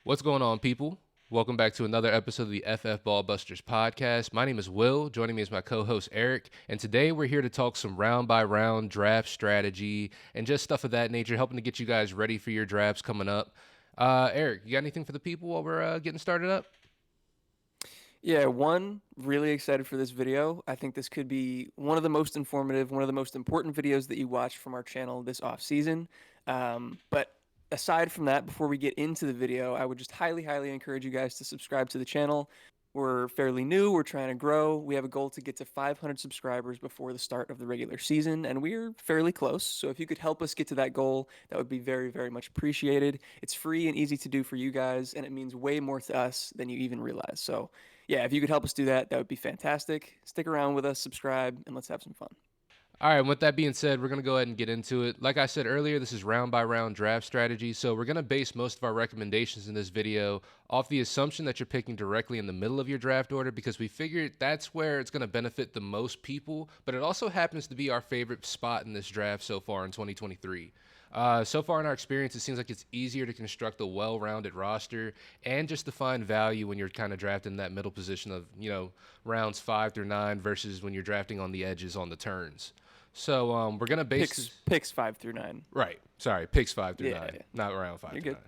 What's going on, people? Welcome back to another episode of the FF Ballbusters podcast. My name is Will. Joining me is my co-host Eric, and today we're here to talk some round by round draft strategy and just stuff of that nature, helping to get you guys ready for your drafts coming up. Eric, you got anything for the people while we're getting started up? Yeah, really excited for this video. I think this could be one of the most informative, one of the most important videos that you watch from our channel this off season. But aside from that, before we get into the video, I would just highly encourage you guys to subscribe to the channel. We're fairly new, we're trying to grow. We have a goal to get to 500 subscribers before the start of the regular season, and we're fairly close. So if you could help us get to that goal, that would be very much appreciated. It's free and easy to do for you guys, and it means way more to us than you even realize. So yeah, if you could help us do that, that would be fantastic. Stick around with us, subscribe, and let's have some fun. All right, with that being said, we're going to go ahead and get into it. Like I said earlier, this is round by round draft strategy. So we're going to base most of our recommendations in this video off the assumption that you're picking directly in the middle of your draft order because we figured that's where it's going to benefit the most people, but it also happens to be our favorite spot in this draft so far in 2023. So far in our experience, it seems like it's easier to construct a well-rounded roster and just to find value when you're kind of drafting that middle position of, rounds 5 through 9 versus when you're drafting on the edges on the turns. So we're gonna base Picks this, picks 5 through 9. right. Sorry, picks five through Yeah, nine, yeah, not around five you're through good.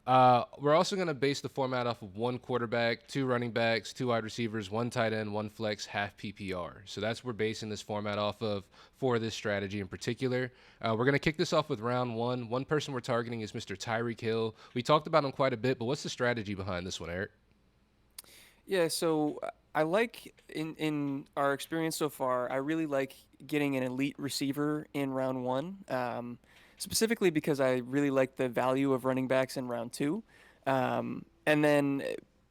nine. We're also gonna base the format off of one quarterback, two running backs, two wide receivers, one tight end, one flex, half PPR. So that's what we're basing this format off of for this strategy in particular. We're gonna kick this off with round one. One person we're targeting is Mr. Tyreek Hill. We talked about him quite a bit, but what's the strategy behind this one, Eric? Yeah, so I like in our experience so far, I really like getting an elite receiver in round one, specifically because I really like the value of running backs in round two. And then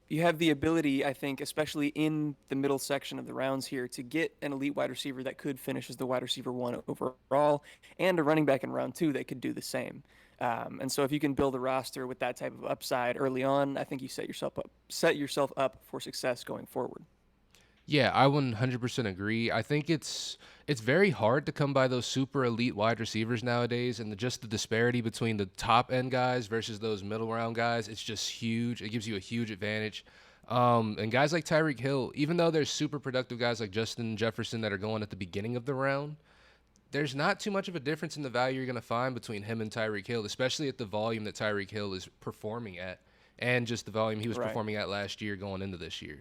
you have the ability, I think, especially in the middle section of the rounds here, to get an elite wide receiver that could finish as the wide receiver one overall, and a running back in round two that could do the same. And so if you can build a roster with that type of upside early on, I think you set yourself up for success going forward. Yeah, I 100% agree. I think it's very hard to come by those super elite wide receivers nowadays, and just the disparity between the top end guys versus those middle round guys, it's just huge. It gives you a huge advantage. And guys like Tyreek Hill, even though there's super productive guys like Justin Jefferson that are going at the beginning of the round, there's not too much of a difference in the value you're going to find between him and Tyreek Hill, especially at the volume that Tyreek Hill is performing at, and just the volume he was Right. performing at last year going into this year.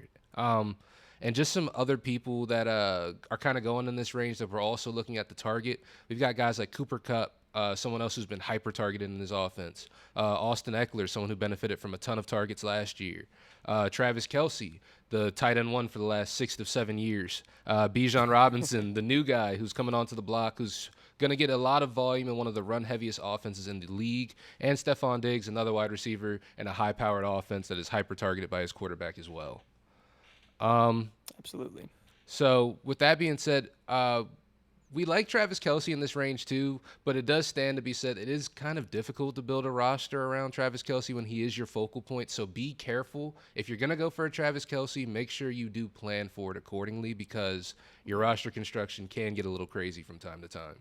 And just some other people that are kind of going in this range that we're also looking at the target. We've got guys like Cooper Cup, someone else who's been hyper targeted in his offense. Austin Eckler, someone who benefited from a ton of targets last year. Travis Kelsey, the tight end one for the last 6 to 7 years. Bijan Robinson, the new guy who's coming onto the block, who's going to get a lot of volume in one of the run heaviest offenses in the league. And Stephon Diggs, another wide receiver, and a high powered offense that is hyper targeted by his quarterback as well. Absolutely. So with that being said, we like Travis Kelsey in this range too, but it does stand to be said it is kind of difficult to build a roster around Travis Kelsey when he is your focal point. So be careful. If you're going to go for a Travis Kelsey, make sure you do plan for it accordingly because your roster construction can get a little crazy from time to time.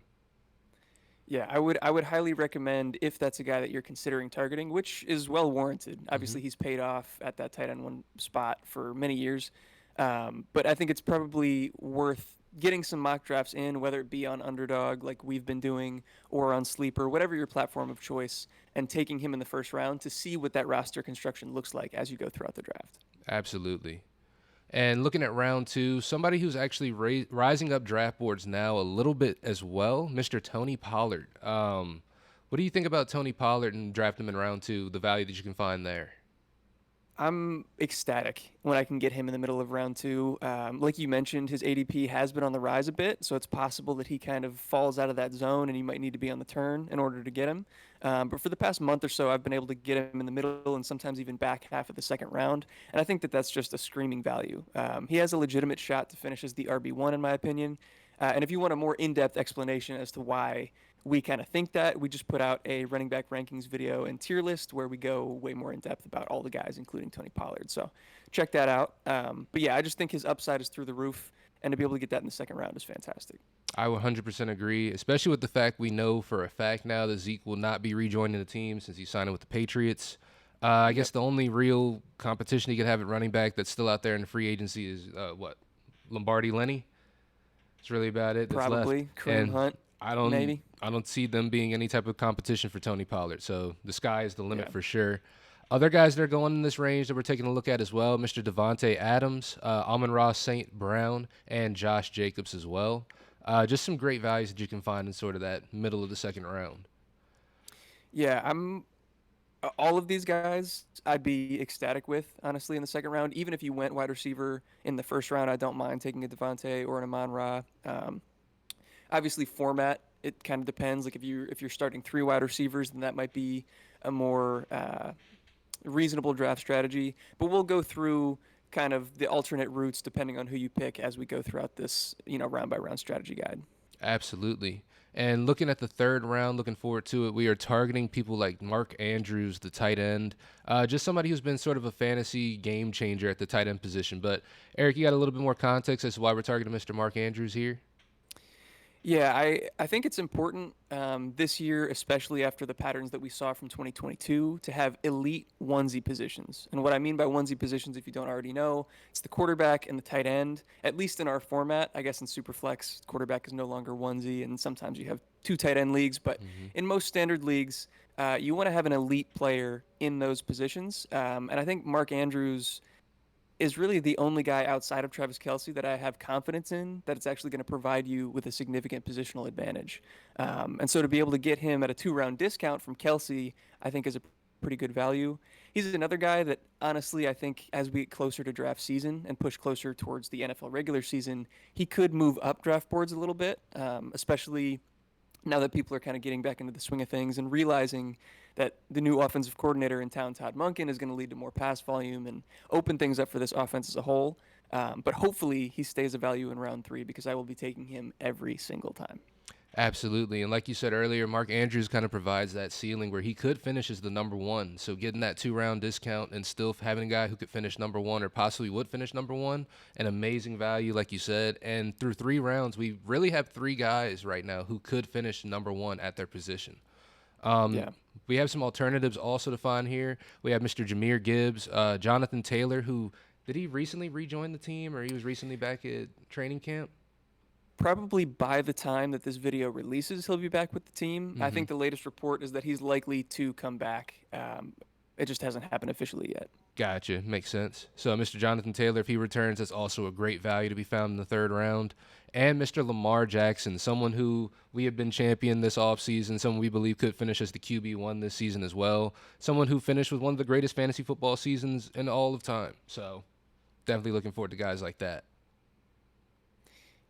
Yeah, I would highly recommend if that's a guy that you're considering targeting, which is well warranted. Hmm. Obviously, he's paid off at that tight end one spot for many years, but I think it's probably worth getting some mock drafts in, whether it be on Underdog like we've been doing, or on Sleeper, whatever your platform of choice, and taking him in the first round to see what that roster construction looks like as you go throughout the draft. Absolutely. And looking at round two, somebody who's actually rising up draft boards now a little bit as well, Mr. Tony Pollard. What do you think about Tony Pollard and draft him in round two, the value that you can find there? I'm ecstatic when I can get him in the middle of round two. Like you mentioned, his ADP has been on the rise a bit, so it's possible that he kind of falls out of that zone and you might need to be on the turn in order to get him. But for the past month or so, I've been able to get him in the middle and sometimes even back half of the second round. And I think that that's just a screaming value. He has a legitimate shot to finish as the RB1, in my opinion. And if you want a more in depth explanation as to why we kind of think that, we just put out a running back rankings video and tier list where we go way more in depth about all the guys, including Tony Pollard. So check that out. But yeah, I just think his upside is through the roof, and to be able to get that in the second round is fantastic. I 100% agree, especially with the fact we know for a fact now that Zeke will not be rejoining the team since he's signing with the Patriots. I Yep. guess the only real competition he could have at running back that's still out there in free agency is what Lombardi Lenny. It's really about it that's left, Probably Kareem and Hunt, I don't maybe. I don't see them being any type of competition for Tony Pollard. So the sky is the limit Yeah. for sure. Other guys that are going in this range that we're taking a look at as well, Mr. Devontae Adams, Amon-Ra St. Brown, and Josh Jacobs as well. Just some great values that you can find in sort of that middle of the second round. Yeah, all of these guys I'd be ecstatic with, honestly, in the second round. Even if you went wide receiver in the first round, I don't mind taking a Devontae or an Amon Ra. Obviously, format it kind of depends. Like if you're starting three wide receivers, then that might be a more reasonable draft strategy. But we'll go through kind of the alternate routes depending on who you pick as we go throughout this, round by round strategy guide. Absolutely. And looking at the third round, looking forward to it, we are targeting people like Mark Andrews, the tight end, just somebody who's been sort of a fantasy game changer at the tight end position. But Eric, you got a little bit more context as to why we're targeting Mr. Mark Andrews here? Yeah, I think it's important this year, especially after the patterns that we saw from 2022, to have elite onesie positions. And what I mean by onesie positions, if you don't already know, it's the quarterback and the tight end. At least in our format, I guess in Superflex, quarterback is no longer onesie, and sometimes you have two tight end leagues. But Hmm. in most standard leagues, you want to have an elite player in those positions. And I think Mark Andrews is really the only guy outside of Travis Kelce that I have confidence in that it's actually going to provide you with a significant positional advantage. And so to be able to get him at a 2 round discount from Kelce, I think is a pretty good value. He's another guy that honestly, I think as we get closer to draft season and push closer towards the NFL regular season, he could move up draft boards a little bit, especially now that people are kind of getting back into the swing of things and realizing that the new offensive coordinator in town, Todd Monken, is going to lead to more pass volume and open things up for this offense as a whole. But hopefully he stays a value in round 3 because I will be taking him every single time. Absolutely. And like you said earlier, Mark Andrews kind of provides that ceiling where he could finish as the number one. So getting that 2 round discount and still having a guy who could finish number one or possibly would finish number one, an amazing value, like you said. And through 3 rounds, we really have three guys right now who could finish number one at their position. Um, Yeah. we have some alternatives also to find here. We have Mr. Jameer Gibbs, Jonathan Taylor, who did he recently rejoin the team or he was recently back at training camp? Probably by the time that this video releases, he'll be back with the team. I Hmm. think the latest report is that he's likely to come back. It just hasn't happened officially yet. Gotcha. Makes sense. So, Mr. Jonathan Taylor, if he returns, that's also a great value to be found in the third round. And Mr. Lamar Jackson, someone who we have been champion this offseason, someone we believe could finish as the QB1 this season as well. Someone who finished with one of the greatest fantasy football seasons in all of time. So, definitely looking forward to guys like that.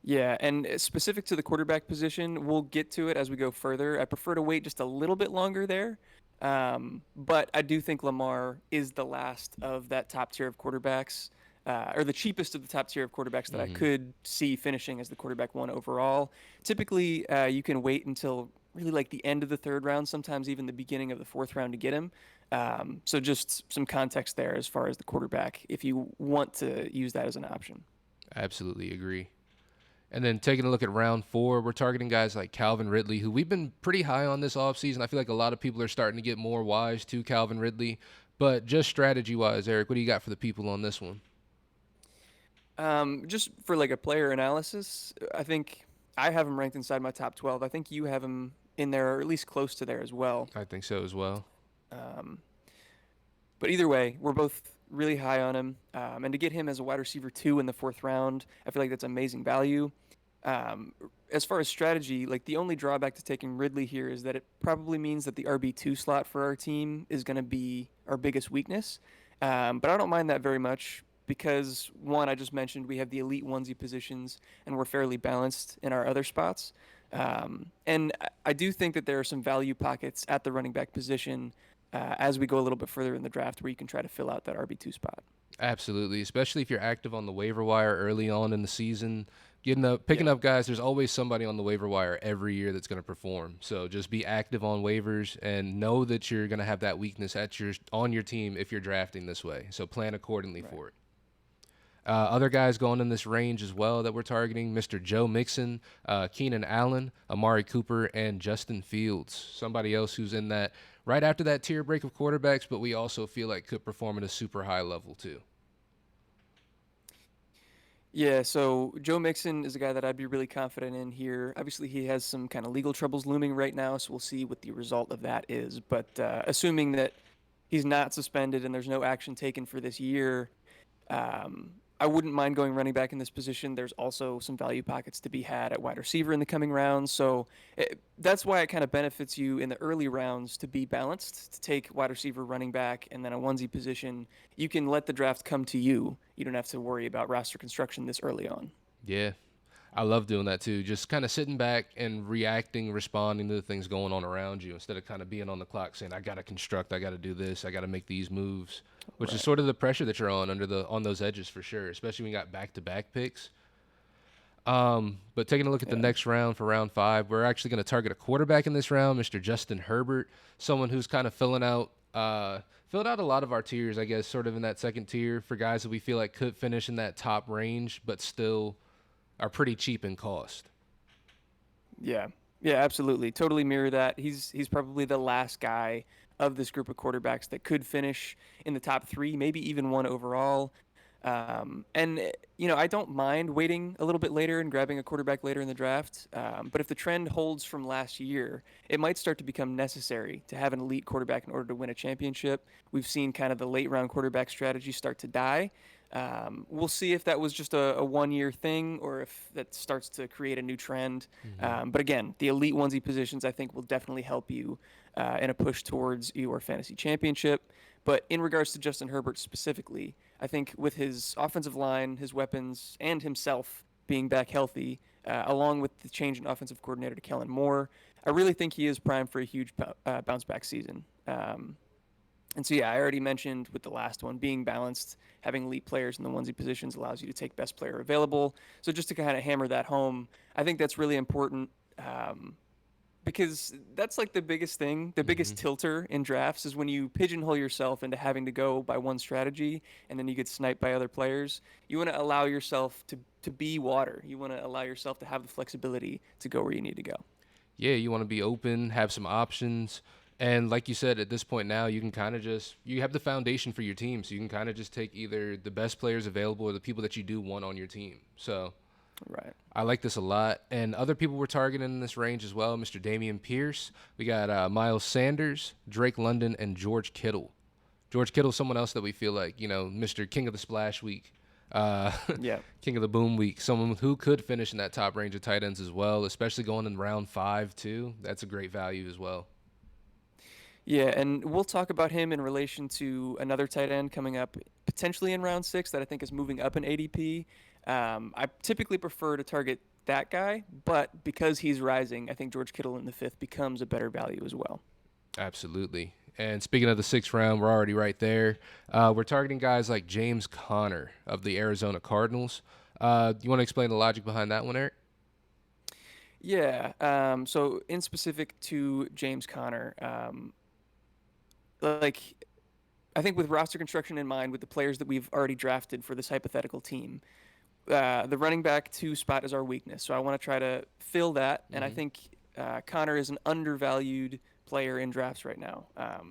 Yeah, and specific to the quarterback position, we'll get to it as we go further. I prefer to wait just a little bit longer there. But I do think Lamar is the last of that top tier of quarterbacks, or the cheapest of the top tier of quarterbacks that I Hmm. could see finishing as the quarterback one overall. Typically, you can wait until really like the end of the third round, sometimes even the beginning of the fourth round to get him. So just some context there as far as the quarterback, if you want to use that as an option. Absolutely agree. And then taking a look at round four, we're targeting guys like Calvin Ridley, who we've been pretty high on this offseason. I feel like a lot of people are starting to get more wise to Calvin Ridley. But just strategy wise, Eric, what do you got for the people on this one? Just for like a player analysis, I think I have him ranked inside my top 12. I think you have him in there, or at least close to there as well. I think so as well. Um, but either way, we're both really high on him. And to get him as a wide receiver 2 in the fourth round, I feel like that's amazing value. Um, as far as strategy, like the only drawback to taking Ridley here is that it probably means that the RB2 slot for our team is going to be our biggest weakness. But I don't mind that very much because, one, I just mentioned we have the elite onesie positions and we're fairly balanced in our other spots. And I do think that there are some value pockets at the running back position as we go a little bit further in the draft where you can try to fill out that RB2 spot. Absolutely, especially if you're active on the waiver wire early on in the season. Yeah. Picking up guys, there's always somebody on the waiver wire every year that's going to perform. So just be active on waivers and know that you're going to have that weakness on your team if you're drafting this way. So plan accordingly Right. for it. Other guys going in this range as well that we're targeting: Mr. Joe Mixon, Keenan Allen, Amari Cooper, and Justin Fields. Somebody else who's in that right after that tier break of quarterbacks, but we also feel like could perform at a super high level too. Yeah, so Joe Mixon is a guy that I'd be really confident in here. Obviously, he has some kind of legal troubles looming right now, so we'll see what the result of that is. But assuming that he's not suspended and there's no action taken for this year, um, I wouldn't mind going running back in this position. There's also some value pockets to be had at wide receiver in the coming rounds. So that's why it kind of benefits you in the early rounds to be balanced, to take wide receiver, running back, and then a onesie position. You can let the draft come to you. You don't have to worry about roster construction this early on. Yeah, I love doing that too. Just kind of sitting back and reacting, responding to the things going on around you instead of kind of being on the clock saying, I got to construct, I got to do this, I got to make these moves, which is Right. sort of the pressure that you're on on those edges for sure, especially when you got back-to-back picks. But taking a look at the Yeah. next round for round 5, we're actually going to target a quarterback in this round, Mr. Justin Herbert, someone who's kind of filled out a lot of our tiers, I guess, sort of in that second tier for guys that we feel like could finish in that top range, but still are pretty cheap in cost. Yeah. Yeah, absolutely. Totally mirror that. He's probably the last guy of this group of quarterbacks that could finish in the top 3, maybe even one overall. I don't mind waiting a little bit later and grabbing a quarterback later in the draft. But if the trend holds from last year, it might start to become necessary to have an elite quarterback in order to win a championship. We've seen kind of the late round quarterback strategy start to die. We'll see if that was just a 1 year thing or if that starts to create a new trend. Hmm. But again, the elite onesie positions I think will definitely help you in a push towards your fantasy championship. But in regards to Justin Herbert specifically, I think with his offensive line, his weapons, and himself being back healthy, along with the change in offensive coordinator to Kellen Moore, I really think he is primed for a huge bounce back season. And so, yeah, I already mentioned with the last one, being balanced, having elite players in the onesie positions allows you to take best player available. So, just to kind of hammer that home, I think that's really important. Because that's like the biggest thing, the biggest Hmm. tilter in drafts is when you pigeonhole yourself into having to go by one strategy and then you get sniped by other players. You want to allow yourself to be water. You want to allow yourself to have the flexibility to go where you need to go. Yeah, you want to be open, have some options. And like you said, at this point now, you can kind of you have the foundation for your team. So you can kind of just take either the best players available or the people that you do want on your team. So Right. I like this a lot. And other people we're targeting in this range as well: Mr. Damian Pierce. We got Miles Sanders, Drake London, and George Kittle. George Kittle, someone else that we feel like, Mr. King of the Splash Week, uh, Yeah. King of the Boom Week, someone who could finish in that top range of tight ends as well, especially going in round 5 too. That's a great value as well. Yeah, and we'll talk about him in relation to another tight end coming up potentially in round 6 that I think is moving up in ADP. I typically prefer to target that guy, but because he's rising, I think George Kittle in the fifth becomes a better value as well. Absolutely. And speaking of the 6th round, we're already right there. We're targeting guys like James Conner of the Arizona Cardinals. You want to explain the logic behind that one, Eric? Yeah. So in specific to James Conner, like I think with roster construction in mind, with the players that we've already drafted for this hypothetical team, the running back 2 spot is our weakness. So I want to try to fill that, and I Hmm. think Connor is an undervalued player in drafts right now.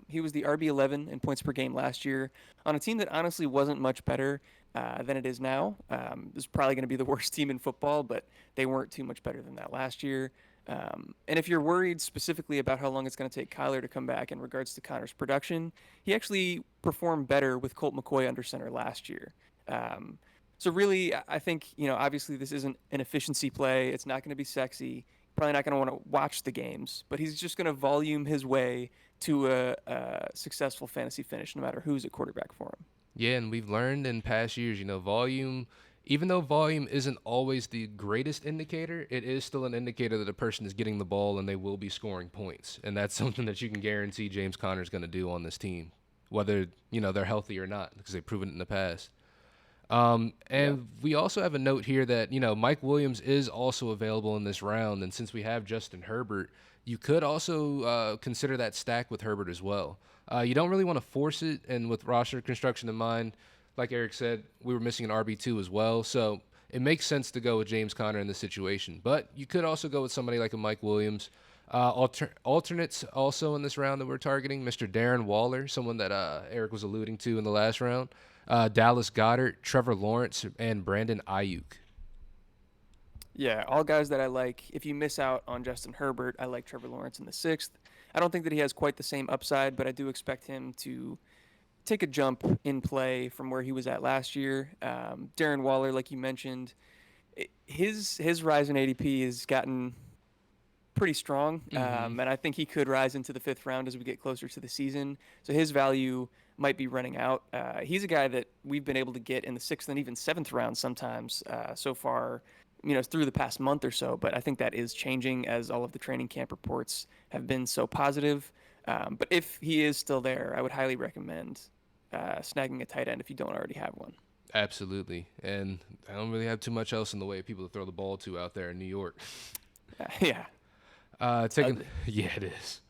He was the RB11 in points per game last year on a team that honestly wasn't much better than it is now. This is probably going to be the worst team in football, but they weren't too much better than that last year. And if you're worried specifically about how long it's going to take Kyler to come back in regards to Connor's production, he actually performed better with Colt McCoy under center last year. Um, so really, I think obviously this isn't an efficiency play. It's not going to be sexy. Probably not going to want to watch the games, but he's just going to volume his way to a successful fantasy finish, no matter who's at quarterback for him. Yeah, and we've learned in past years, volume, even though volume isn't always the greatest indicator, it is still an indicator that a person is getting the ball and they will be scoring points. And that's something that you can guarantee James Conner's going to do on this team, whether, they're healthy or not, because they've proven it in the past. Yeah. And we also have a note here that, Mike Williams is also available in this round. And since we have Justin Herbert, you could also consider that stack with Herbert as well. You don't really want to force it. And with roster construction in mind, like Eric said, we were missing an RB2 as well. So it makes sense to go with James Conner in this situation. But you could also go with somebody like a Mike Williams. Alternates also in this round that we're targeting, Mr. Darren Waller, someone that Eric was alluding to in the last round. Dallas Goedert, Trevor Lawrence, and Brandon Ayuk. Yeah, all guys that I like. If you miss out on Justin Herbert, I like Trevor Lawrence in the sixth. I don't think that he has quite the same upside, but I do expect him to take a jump in play from where he was at last year. Darren Waller, like you mentioned, his rise in ADP has gotten pretty strong, Mm-hmm. and I think he could rise into the fifth round as we get closer to the season. So his value might be running out. He's a guy that we've been able to get in the sixth and even seventh round sometimes so far, through the past month or so. But I think that is changing as all of the training camp reports have been so positive. But if he is still there, I would highly recommend snagging a tight end if you don't already have one. Absolutely. And I don't really have too much else in the way of people to throw the ball to out there in New York. Yeah. Taking yeah, it is.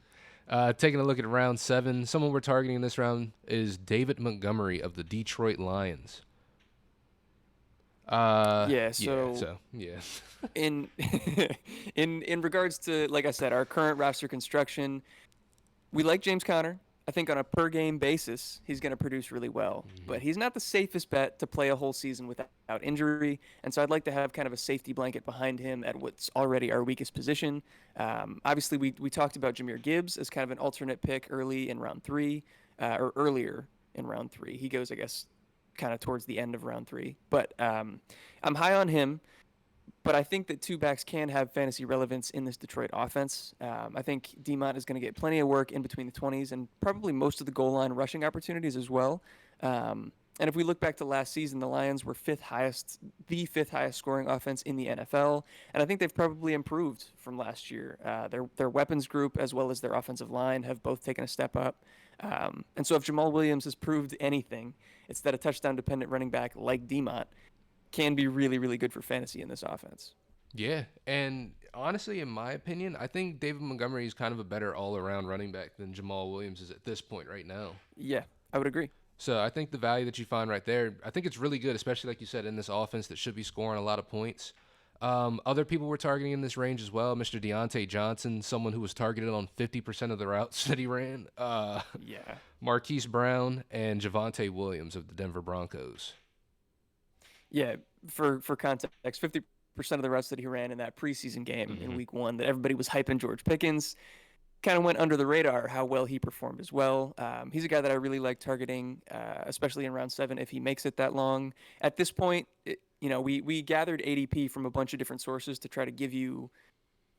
Taking a look at round 7, someone we're targeting in this round is David Montgomery of the Detroit Lions. Yeah, Yeah, so so yeah, in in regards to, like I said, our current roster construction, we like James Conner. I think on a per game basis, he's going to produce really well, hmm but he's not the safest bet to play a whole season without injury. And so I'd like to have kind of a safety blanket behind him at what's already our weakest position. Obviously, we talked about Jameer Gibbs as kind of an alternate pick early in round three, or earlier in round three. He goes, I guess, kind of towards the end of round three. But I'm high on him, but I think that two backs can have fantasy relevance in this Detroit offense. I think Demont is going to get plenty of work in between the 20s and probably most of the goal line rushing opportunities as well. And if we look back to last season, the Lions were the fifth highest scoring offense in the NFL, and I think they've probably improved from last year. Their weapons group as well as their offensive line have both taken a step up. And so if Jamal Williams has proved anything, it's that a touchdown dependent running back like Demont can be really, really good for fantasy in this offense. yeah. And honestly, in my opinion, I think David Montgomery is kind of a better all-around running back than Jamal Williams is at this point right now. Yeah, I would agree. So I think the value that you find right there, I think it's really good, especially like you said in this offense that should be scoring a lot of points. Other people we're targeting in this range as well, Mr. Deontay Johnson, someone who was targeted on 50% of the routes that he ran. Yeah. Marquise Brown and Javante Williams of the Denver Broncos. Yeah, for context, 50% of the routes that he ran in that preseason game in hmm week one that everybody was hyping George Pickens kind of went under the radar how well he performed as well. He's a guy that I really like targeting, especially in round 7 if he makes it that long. At this point, we gathered ADP from a bunch of different sources to try to give you,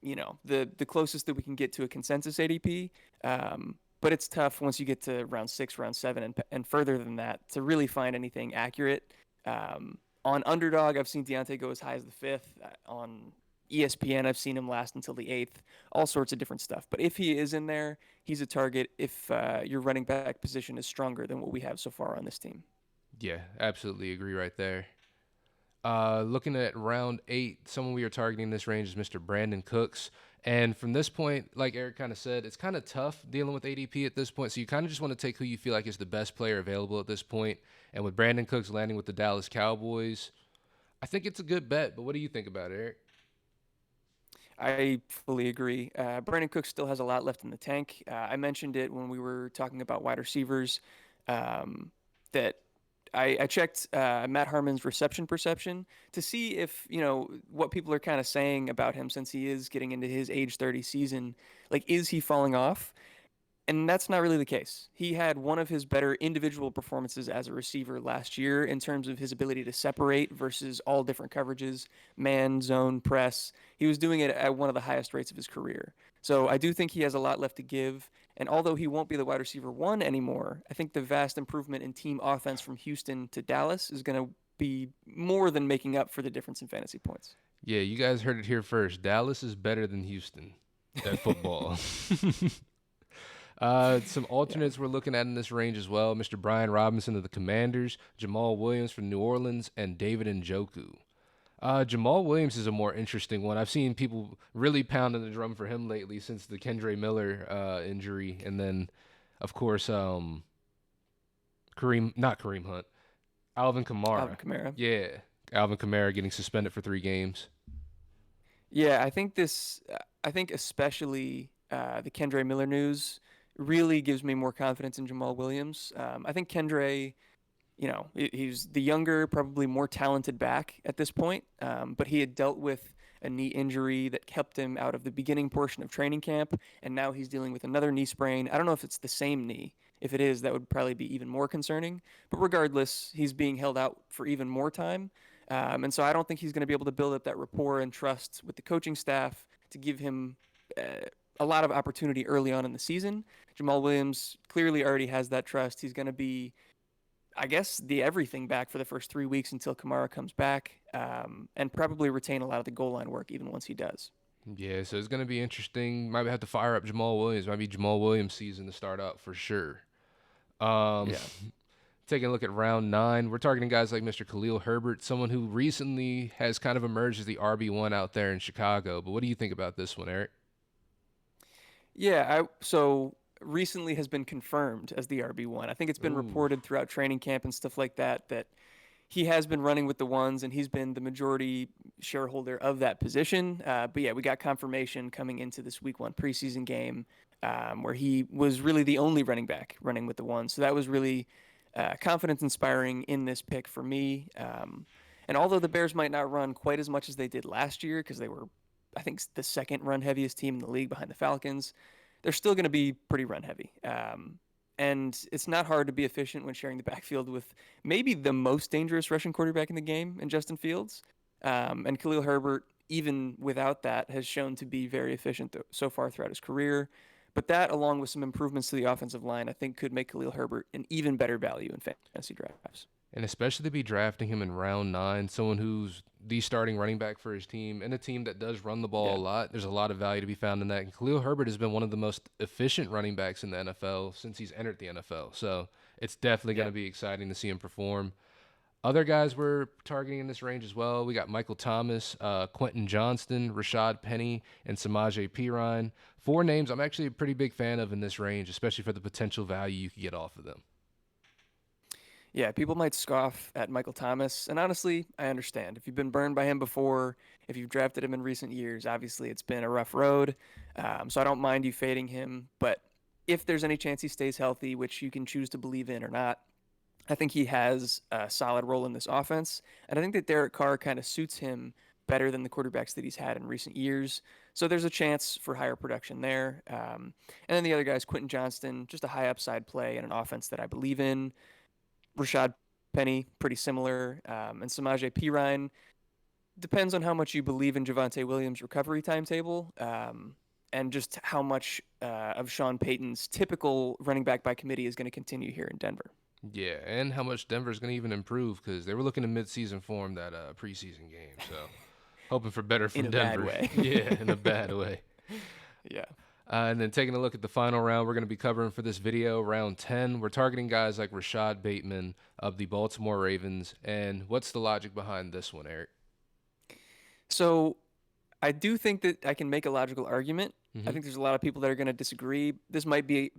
the closest that we can get to a consensus ADP. But it's tough once you get to round 6, round 7, and further than that to really find anything accurate. On Underdog, I've seen Deontay go as high as the 5th. On ESPN, I've seen him last until the 8th. All sorts of different stuff. But if he is in there, he's a target if your running back position is stronger than what we have so far on this team. Yeah, absolutely agree right there. Looking at round 8, someone we are targeting in this range is Mr. Brandon Cooks. And from this point, like Eric kind of said, it's kind of tough dealing with ADP at this point. So you kind of just want to take who you feel like is the best player available at this point. And with Brandon Cooks landing with the Dallas Cowboys, I think it's a good bet. But what do you think about it, Eric? I fully agree. Brandon Cooks still has a lot left in the tank. I mentioned it when we were talking about wide receivers, that I checked Matt Harmon's reception perception to see if, what people are kind of saying about him since he is getting into his age 30 season. Like, is he falling off? And that's not really the case. He had one of his better individual performances as a receiver last year in terms of his ability to separate versus all different coverages, man, zone, press. He was doing it at one of the highest rates of his career. So I do think he has a lot left to give. And although he won't be the wide receiver 1 anymore, I think the vast improvement in team offense from Houston to Dallas is going to be more than making up for the difference in fantasy points. Yeah, you guys heard it here first. Dallas is better than Houston at football. Some Yeah. alternates we're looking at in this range as well. Mr. Brian Robinson of the Commanders, Jamal Williams from New Orleans, and David Njoku. Jamal Williams is a more interesting one. I've seen people really pounding the drum for him lately since the Kendre Miller injury, and then, of course, not Kareem Hunt. Alvin Alvin Kamara. Kamara. Yeah, Alvin Kamara getting suspended for 3 games. Yeah, I think especially the Kendre Miller news really gives me more confidence in Jamal Williams. I think Kendre, he's the younger, probably more talented back at this point, but he had dealt with a knee injury that kept him out of the beginning portion of training camp, and now he's dealing with another knee sprain. I don't know if it's the same knee. If it is, that would probably be even more concerning. But regardless, he's being held out for even more time. And so I don't think he's going to be able to build up that rapport and trust with the coaching staff to give him uh, a lot of opportunity early on in the season. Jamal Williams clearly already has that trust. He's going to be, I guess, the everything back for the first 3 weeks until Kamara comes back, and probably retain a lot of the goal line work even once he does. Yeah, so it's going to be interesting. Might have to fire up Jamal Williams. Might be Jamal Williams season to start out for sure. Um, Yeah. Taking a look at round 9, we're targeting guys like Mr. Khalil Herbert, someone who recently has kind of emerged as the RB1 out there in Chicago. But what do you think about this one, Eric? So recently has been confirmed as the RB1. I think it's been Ooh, reported throughout training camp and stuff like that he has been running with the ones and he's been the majority shareholder of that position. But yeah, we got confirmation coming into this week 1 preseason game where he was really the only running back running with the ones. So that was really confidence inspiring in this pick for me. And although the Bears might not run quite as much as they did last year because they were, I think, the second run heaviest team in the league behind the Falcons, they're still going to be pretty run heavy. And it's not hard to be efficient when sharing the backfield with maybe the most dangerous rushing quarterback in the game in Justin Fields. And Khalil Herbert, even without that, has shown to be very efficient so far throughout his career. But that, along with some improvements to the offensive line, I think could make Khalil Herbert an even better value in fantasy drafts. and especially to be drafting him in round 9, someone who's the starting running back for his team and a team that does run the ball Yeah. a lot. There's a lot of value to be found in that. And Khalil Herbert has been one of the most efficient running backs in the NFL since he's entered the NFL. So it's definitely going Yeah. to be exciting to see him perform. Other guys we're targeting in this range as well. We got Michael Thomas, Quentin Johnston, Rashad Penny, and Samaje Perine. 4 names I'm actually a pretty big fan of in this range, especially for the potential value you could get off of them. Yeah, people might scoff at Michael Thomas, and honestly, I understand. If you've been burned by him before, if you've drafted him in recent years, obviously it's been a rough road. So I don't mind you fading him, but if there's any chance he stays healthy, which you can choose to believe in or not, I think he has a solid role in this offense. And I think that Derek Carr kind of suits him better than the quarterbacks that he's had in recent years. So there's a chance for higher production there. And then the other guys, Quentin Johnston, just a high upside play and an offense that I believe in. Rashad Penny, pretty similar. And Samaje Perine depends on how much you believe in Javante Williams' recovery timetable, and just how much of Sean Payton's typical running back by committee is going to continue here in Denver. Yeah, and how much Denver's going to even improve because they were looking to midseason form that preseason game. So hoping for better In from a bad Denver. way. Yeah, in a bad way. Yeah. And then taking a look at the final round, we're going to be covering for this video, round 10. We're targeting guys like Rashad Bateman of the Baltimore Ravens. And what's the logic behind this one, Eric? So I do think that I can make a logical argument. I Hmm. think there's a lot of people that are going to disagree. This might be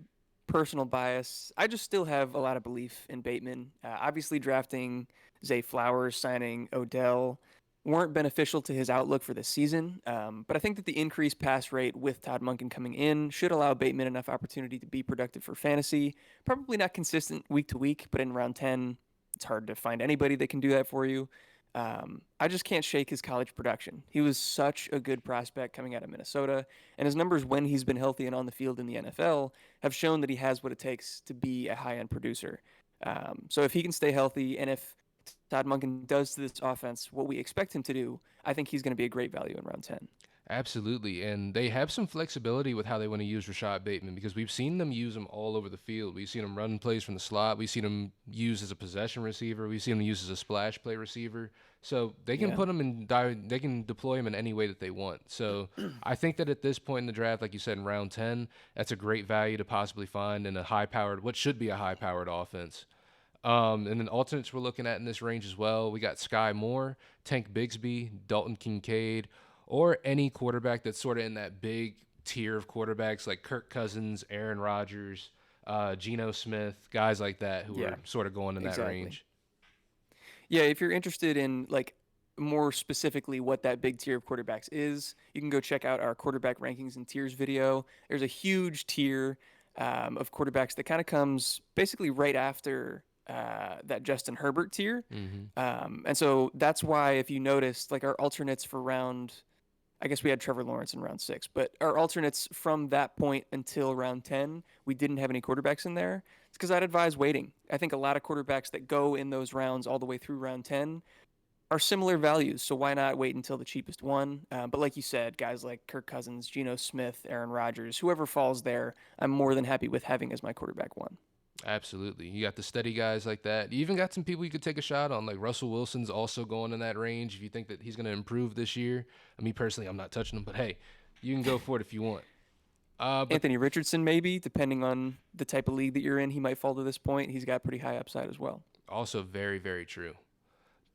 personal bias. I just still have a lot of belief in Bateman. Obviously, drafting Zay Flowers, signing Odell weren't beneficial to his outlook for this season. But I think that the increased pass rate with Todd Monken coming in should allow Bateman enough opportunity to be productive for fantasy. Probably not consistent week to week, but in round 10, it's hard to find anybody that can do that for you. I just can't shake his college production. He was such a good prospect coming out of Minnesota, and his numbers when he's been healthy and on the field in the NFL have shown that he has what it takes to be a high end producer. So if he can stay healthy, and if Todd Monken does to this offense what we expect him to do, I think he's going to be a great value in round 10. Absolutely. And they have some flexibility with how they want to use Rashad Bateman because we've seen them use him all over the field. We've seen him run plays from the slot. We've seen him used as a possession receiver. We've seen him used as a splash play receiver. So they can Yeah. put him in, they can deploy him in any way that they want. So I think that at this point in the draft, like you said, in round 10, that's a great value to possibly find in a high powered, what should be a high powered offense. And then alternates we're looking at in this range as well. We got Sky Moore, Tank Bigsby, Dalton Kincaid, or any quarterback that's sort of in that big tier of quarterbacks like Kirk Cousins, Aaron Rodgers, Geno Smith, guys like that who Yeah, are sort of going in that exactly. range. Yeah, if you're interested in like more specifically what that big tier of quarterbacks is, you can go check out our quarterback rankings and tiers video. There's a huge tier of quarterbacks that kind of comes basically right after that Justin Herbert tier. Hmm. And so that's why if you noticed, like our alternates for round, I guess we had Trevor Lawrence in round 6, but our alternates from that point until round 10, we didn't have any quarterbacks in there. It's because I'd advise waiting. I think a lot of quarterbacks that go in those rounds all the way through round 10 are similar values. So why not wait until the cheapest one? But like you said, guys like Kirk Cousins, Geno Smith, Aaron Rodgers, whoever falls there, I'm more than happy with having as my quarterback one. Absolutely. You got the steady guys like that. You even got some people you could take a shot on, like Russell Wilson's also going in that range if you think that he's going to improve this year. I mean, personally, I'm not touching him, but hey, you can go for it if you want. But Anthony Richardson, maybe, depending on the type of league that you're in, he might fall to this point. He's got pretty high upside as well. also very, very true.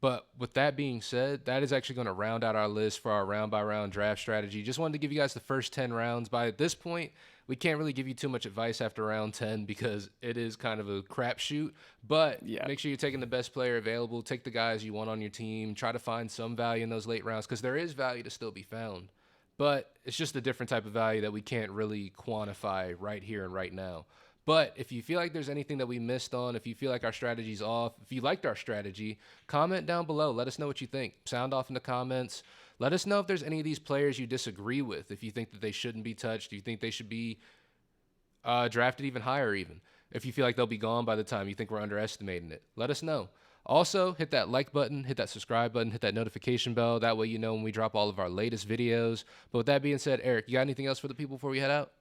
But with that being said, that is actually going to round out our list for our round by round draft strategy. Just wanted to give you guys the first 10 rounds. By this point, we can't really give you too much advice after round 10 because it is kind of a crapshoot. But Yeah. make sure you're taking the best player available. Take the guys you want on your team. Try to find some value in those late rounds because there is value to still be found. But it's just a different type of value that we can't really quantify right here and right now. But if you feel like there's anything that we missed on, if you feel like our strategy's off, if you liked our strategy, comment down below. Let us know what you think. Sound off in the comments. Let us know if there's any of these players you disagree with. If you think that they shouldn't be touched, do you think they should be drafted even higher, even if you feel like they'll be gone by the time you think we're underestimating it. Let us know. Also, hit that like button, hit that subscribe button, hit that notification bell. That way you know when we drop all of our latest videos. But with that being said, Eric, you got anything else for the people before we head out?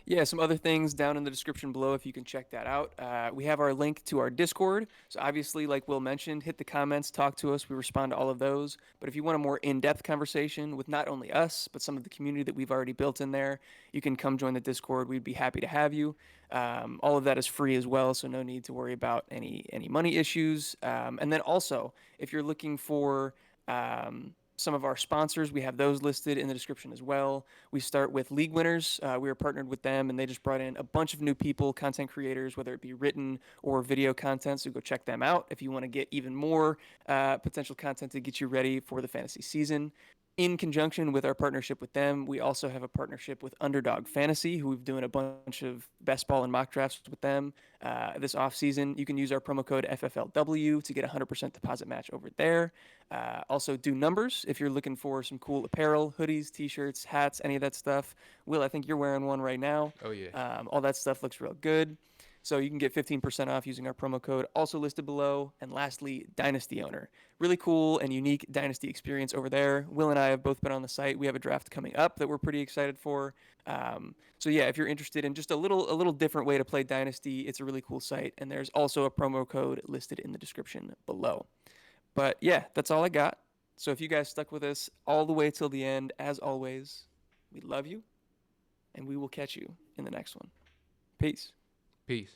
Yeah, some other things down in the description below if you can check that out. We have our link to our Discord. So, obviously, like Will mentioned, hit the comments, talk to us. We respond to all of those. But if you want a more in depth conversation with not only us, but some of the community that we've already built in there, you can come join the Discord. We'd be happy to have you. All of that is free as well, so no need to worry about any money issues. And then also, if you're looking for some of our sponsors, we have those listed in the description as well. We start with League Winners. We are partnered with them, and they just brought in a bunch of new people, content creators, whether it be written or video content. So go check them out if you want to get even more potential content to get you ready for the fantasy season. In conjunction with our partnership with them, we also have a partnership with Underdog Fantasy, who we've doing a bunch of best ball and mock drafts with them this off season. You can use our promo code FFLW to get a 100% deposit match over there. Also, do numbers if you're looking for some cool apparel, hoodies, t-shirts, hats, any of that stuff. Will, I think you're wearing one right now. Oh, yeah. All that stuff looks real good. So you can get 15% off using our promo code, also listed below. And lastly, Dynasty Owner. Really cool and unique Dynasty experience over there. Will and I have both been on the site. We have a draft coming up that we're pretty excited for. So yeah, if you're interested in just a little different way to play Dynasty, it's a really cool site. And there's also a promo code listed in the description below. But yeah, that's all I got. So if you guys stuck with us all the way till the end, as always, we love you, and we will catch you in the next one. Peace. Peace.